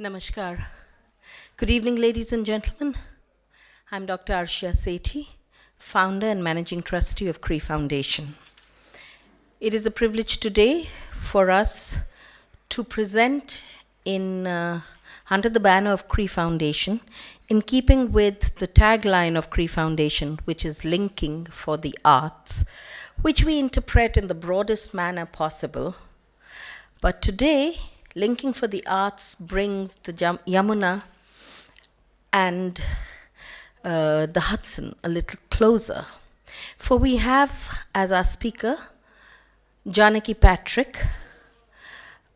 Namaskar. Good evening, ladies and gentlemen. I'm Dr. Arshia Sethi, founder and managing trustee of Kri Foundation. It is a privilege today for us to present under the banner of Kri Foundation, in keeping with the tagline of Kri Foundation, which is linking for the arts, which we interpret in the broadest manner possible. But today, linking for the arts brings the Yamuna and the Hudson a little closer. For we have as our speaker Janaki Patrik,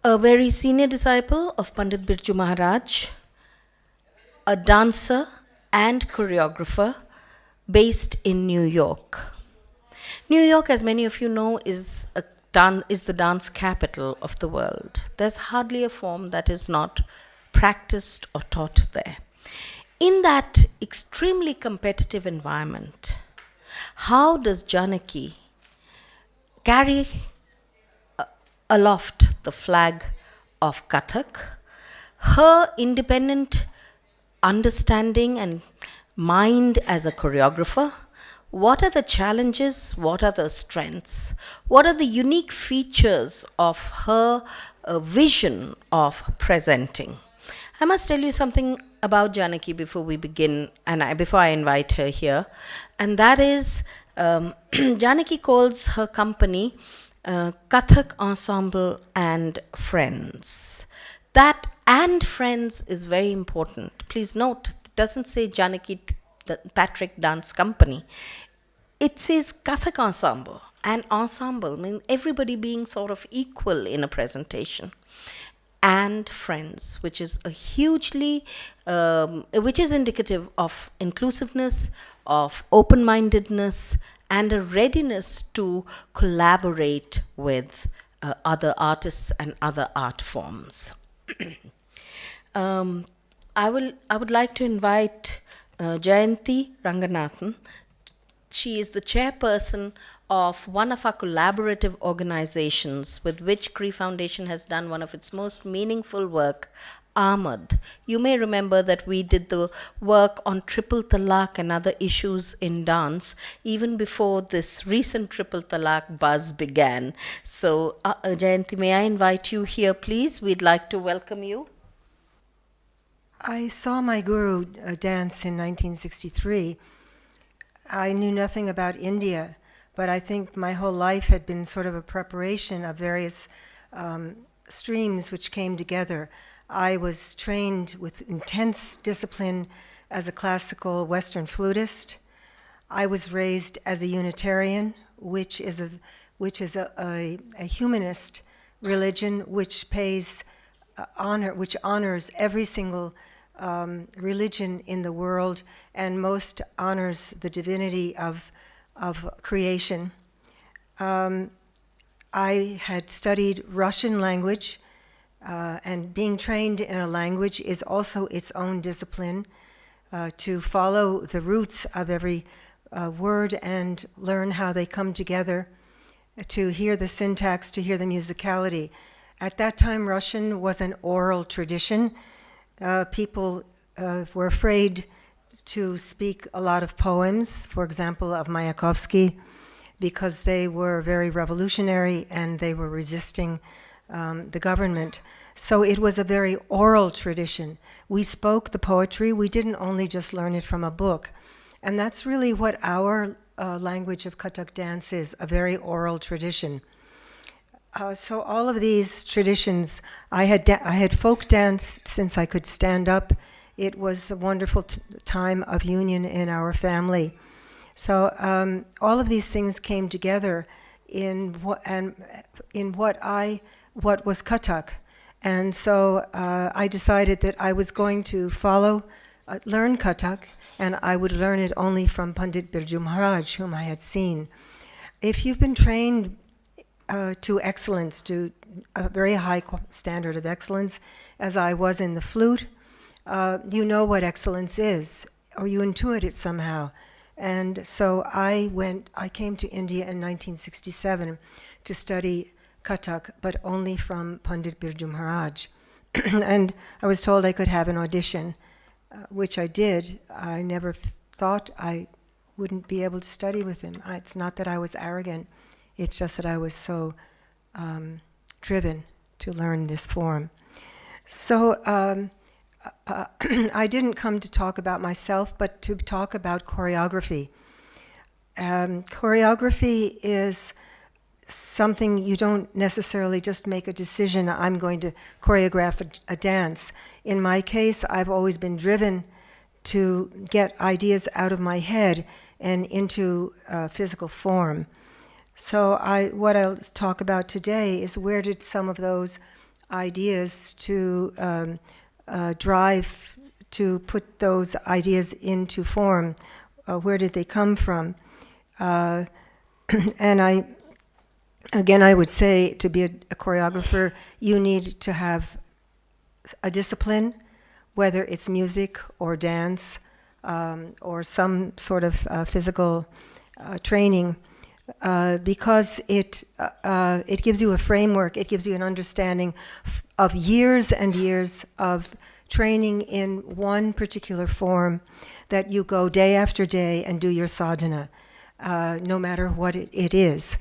a very senior disciple of Pandit Birju Maharaj, a dancer and choreographer based in New York. New York, as many of you know, is the dance capital of the world. There's hardly a form that is not practiced or taught there. In that extremely competitive environment, how does Janaki carry aloft the flag of Kathak, her independent understanding and mind as a choreographer? What are the challenges? What are the strengths? What are the unique features of her vision of presenting? I must tell you something about Janaki before we begin, and before I invite her here, and that is Janaki calls her company Kathak Ensemble and Friends. That and Friends is very important. Please note, it doesn't say Janaki Patrik Dance Company. It says Kathak Ensemble, and ensemble means everybody being sort of equal in a presentation. And Friends, which is which is indicative of inclusiveness, of open-mindedness, and a readiness to collaborate with other artists and other art forms. I would like to invite Jayanti Ranganathan. She is the chairperson of one of our collaborative organizations with which Kri Foundation has done one of its most meaningful work, Ahmad. You may remember that we did the work on triple talaq and other issues in dance even before this recent triple talaq buzz began. So, Jayanti, may I invite you here, please? We'd like to welcome you. I saw my guru dance in 1963. I knew nothing about India, but I think my whole life had been sort of a preparation of various streams which came together. I was trained with intense discipline as a classical Western flutist. I was raised as a Unitarian, which is a humanist religion which pays which honors every single religion in the world and most honors the divinity of creation. I had studied Russian language, and being trained in a language is also its own discipline, to follow the roots of every word and learn how they come together, to hear the syntax, to hear the musicality. At that time, Russian was an oral tradition. People were afraid to speak a lot of poems, for example, of Mayakovsky, because they were very revolutionary and they were resisting the government. So it was a very oral tradition. We spoke the poetry. We didn't only just learn it from a book. And that's really what our language of Kathak dance is, a very oral tradition. So all of these traditions, I had folk dance since I could stand up. It was a wonderful time of union in our family. So all of these things came together in what was Kathak. And so I decided that I was going to learn Kathak, and I would learn it only from Pandit Birju Maharaj, whom I had seen. If you've been trained to excellence, to a very high standard of excellence, as I was in the flute, you know what excellence is, or you intuit it somehow. And so I came to India in 1967 to study Kathak, but only from Pandit Birju Maharaj. and I was told I could have an audition, which I did. I never thought I wouldn't be able to study with him. It's not that I was arrogant, it's just that I was so driven to learn this form. So I didn't come to talk about myself, but to talk about choreography. Choreography is something you don't necessarily just make a decision, I'm going to choreograph a dance. In my case, I've always been driven to get ideas out of my head and into physical form. So what I'll talk about today is where did some of those ideas to drive, to put those ideas into form, where did they come from? And I would say to be a choreographer, you need to have a discipline, whether it's music or dance or some sort of physical training, because it gives you a framework, it gives you an understanding of years and years of training in one particular form, that you go day after day and do your sadhana, no matter what it is.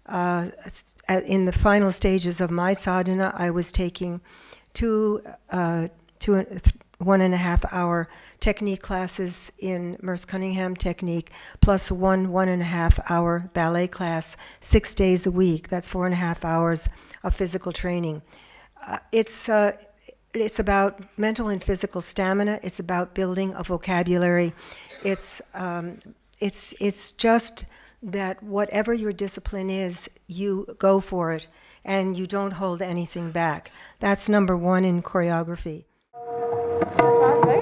In the final stages of my sadhana, I was taking 1.5 hour technique classes in Merce Cunningham technique, plus 1.5 hour ballet class, 6 days a week. That's 4.5 hours of physical training. It's about mental and physical stamina. It's about building a vocabulary. It's just that whatever your discipline is, you go for it, and you don't hold anything back. That's number one in choreography. Sounds right?